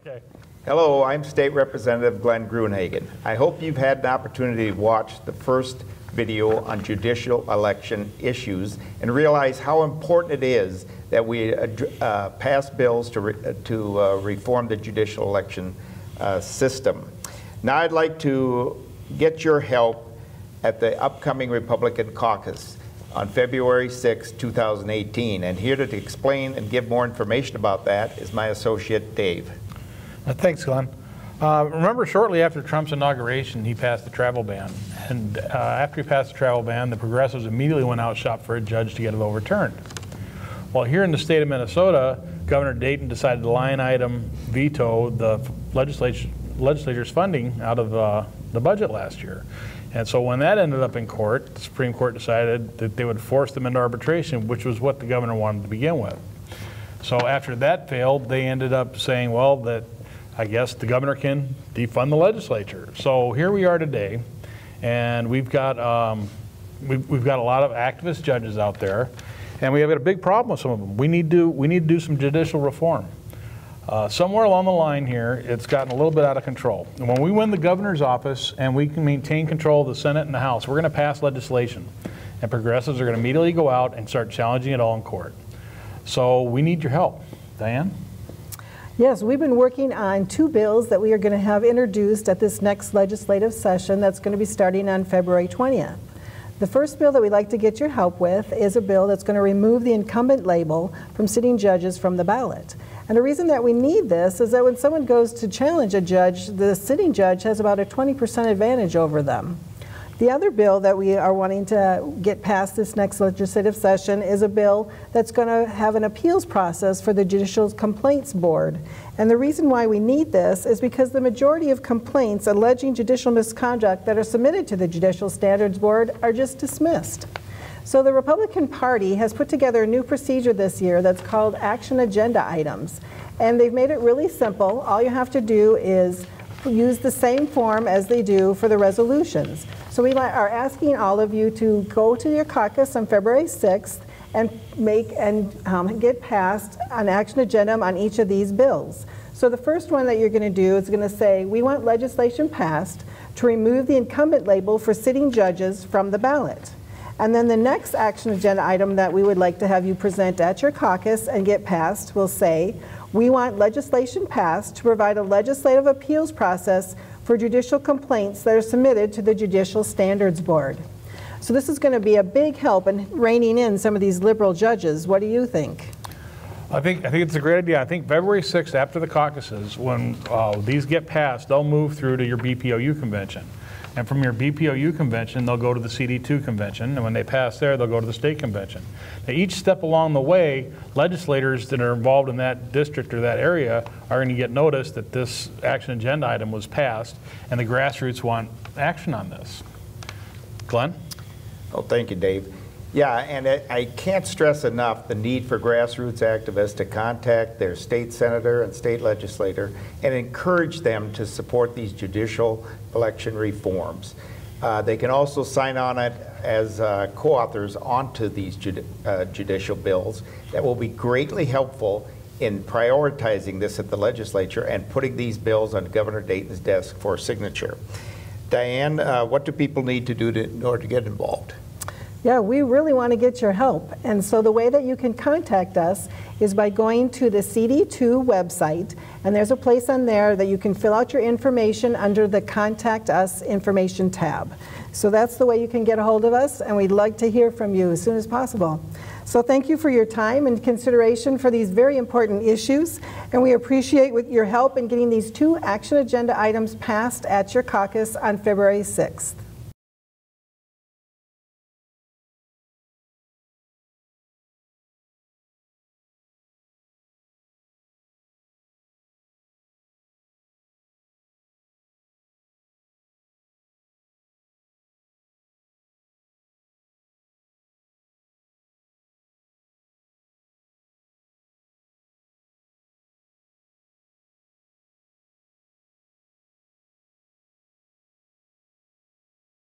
Okay. Hello, I'm State Representative Glenn Gruenhagen. I hope you've had an opportunity to watch the first video on judicial election issues and realize how important it is that we pass bills to reform the judicial election system. Now I'd like to get your help at the upcoming Republican Caucus on February 6, 2018. And here to explain and give more information about that is my associate, Dave. Thanks, Glenn. Remember, shortly after Trump's inauguration, he passed the travel ban. And after he passed the travel ban, the progressives immediately went out and shopped for a judge to get it overturned. Well, here in the state of Minnesota, Governor Dayton decided to line item veto the legislature's funding out of the budget last year. And so when that ended up in court, the Supreme Court decided that they would force them into arbitration, which was what the governor wanted to begin with. So after that failed, they ended up saying, well, that I guess the governor can defund the legislature. So here we are today, and we've got a lot of activist judges out there, and we have a big problem with some of them. We need to do some judicial reform. Somewhere along the line here, it's gotten a little bit out of control. And when we win the governor's office and we can maintain control of the Senate and the House, we're going to pass legislation. And progressives are going to immediately go out and start challenging it all in court. So we need your help. Diane? Yes, we've been working on 2 bills that we are going to have introduced at this next legislative session that's going to be starting on February 20th. The first bill that we'd like to get your help with is a bill that's going to remove the incumbent label from sitting judges from the ballot. And the reason that we need this is that when someone goes to challenge a judge, the sitting judge has about a 20% advantage over them. The other bill that we are wanting to get passed this next legislative session is a bill that's going to have an appeals process for the Judicial Complaints Board. And the reason why we need this is because the majority of complaints alleging judicial misconduct that are submitted to the Judicial Standards Board are just dismissed. So the Republican Party has put together a new procedure this year that's called action agenda items. And they've made it really simple. All you have to do is use the same form as they do for the resolutions. So we are asking all of you to go to your caucus on February 6th and get passed an action agenda on each of these bills. So the first one that you're going to do is going to say, we want legislation passed to remove the incumbent label for sitting judges from the ballot. And then the next action agenda item that we would like to have you present at your caucus and get passed will say, we want legislation passed to provide a legislative appeals process for judicial complaints that are submitted to the Judicial Standards Board. So this is going to be a big help in reining in some of these liberal judges. What do you think? I think it's a great idea. I think February 6th, after the caucuses, when these get passed, they'll move through to your BPOU convention. And from your BPOU convention, they'll go to the CD2 convention, and when they pass there, they'll go to the state convention. Now, each step along the way, legislators that are involved in that district or that area are going to get notice that this action agenda item was passed, and the grassroots want action on this. Glenn? Oh, thank you, Dave. Yeah, and I can't stress enough the need for grassroots activists to contact their state senator and state legislator and encourage them to support these judicial election reforms. They can also sign on it as co-authors onto these judicial bills that will be greatly helpful in prioritizing this at the legislature and putting these bills on Governor Dayton's desk for signature. Diane, what do people need to do in order to get involved? Yeah, we really want to get your help. And so the way that you can contact us is by going to the CD2 website, and there's a place on there that you can fill out your information under the Contact Us information tab. So that's the way you can get a hold of us, and we'd like to hear from you as soon as possible. So thank you for your time and consideration for these very important issues, and we appreciate your help in getting these 2 action agenda items passed at your caucus on February 6th.